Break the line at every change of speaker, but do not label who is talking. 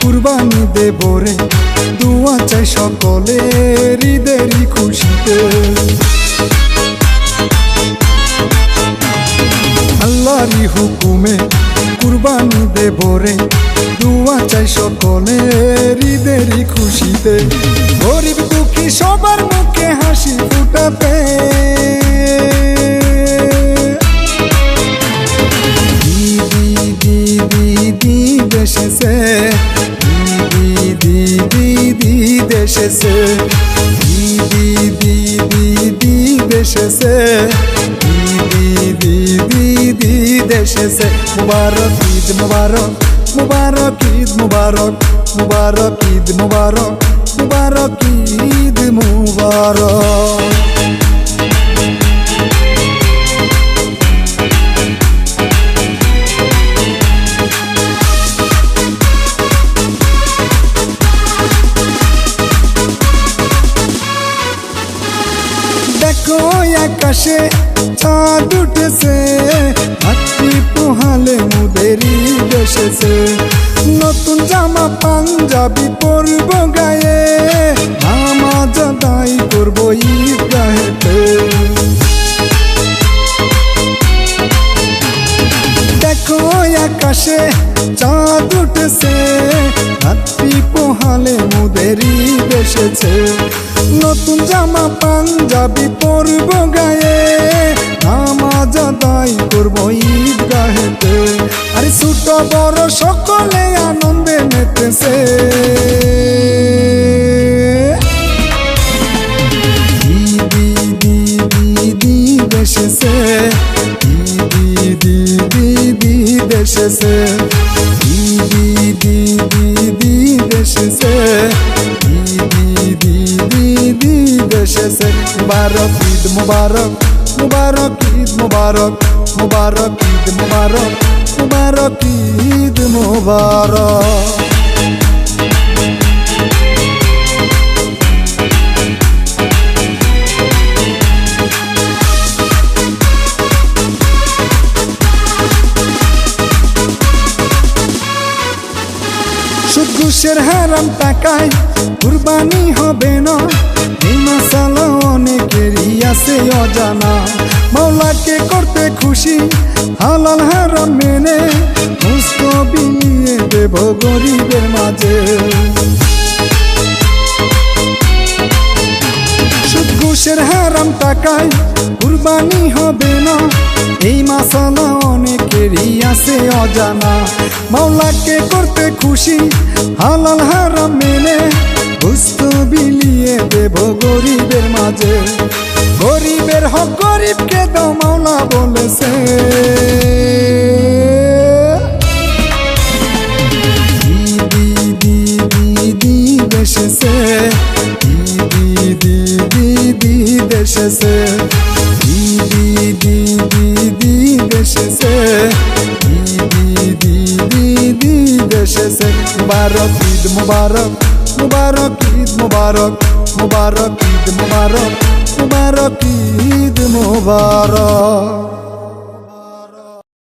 কুরবানি দেব রে, দোয়া চাই সকলের ঈদেরই খুশিতে। আল্লাহরই হুকুমে কুরবানি দেব রে, দোয়া চাই সকলের ঈদেরই খুশিতে। গরিব দুঃখী সবার মুখে হাসি ফুটাতে, ঈদ এসেছে, ঈদ এসেছে, ঈদ এসেছে, ঈদ এসেছে। মুবারক ঈদ মুবারক, মুবারক ঈদ মুবারক, মুবারক ঈদ মুবারক, মুবারক ঈদ মুবারক। দেখো আকাশে চাঁদ উঠেছে, হাতি পোহালে মুদের ঈদ এসেছে। নতুন জামা পাঞ্জাবি পরব গায়ে, নামাজ আদায় করব ঈদগাহেতে। দেখো আকাশে চাঁদ উঠেছে, হাতি পোহালে মুদের ঈদ এসেছে। নতুন জামা পাঞ্জাবি পরব গায়ে, নামাজ আদায় করব ঈদগাহেতে। আরে ছোট বড় সকলে আনন্দে মেতেছে, ঈদ এসেছে, ঈদ এসেছে, ঈদ এসেছে, ঈদ এসেছে। মুবারক ঈদ মুবারক, মুবারক ঈদ মুবারক, মুবারক ঈদ মুবারক, মুবারক ঈদ মুবারক। সুদ ঘুষের হারাম টাকায় কুরবানি হবে না, এই মাসালা অনেকেরই আছে অজানা। মাওলাকে করতে খুশি হালাল হারাম মেনে, মুস্ত বিলিয়ে দেব গরিবের মাঝে। সুদ ঘুষের হারাম টাকায় কুরবানি হবে না, এই মাসালা অনেকেরই আছে অজানা। মাওলাকে করতে খুশি হালাল হারাম মেনে, মুস্ত বিলিয়ে দেব গরিবের মাঝে। গরিবের হক গরিবকে দাও মাওলা বলেছে, ঈদ এসেছে, ঈদ এসেছে, ঈদ এসেছে, ঈদ এসেছে। মুবারক ঈদ মুবারক, মুবারক ঈদ মুবারক, মুবারক ঈদ মুবারক, মুবারক ঈদ মুবারক।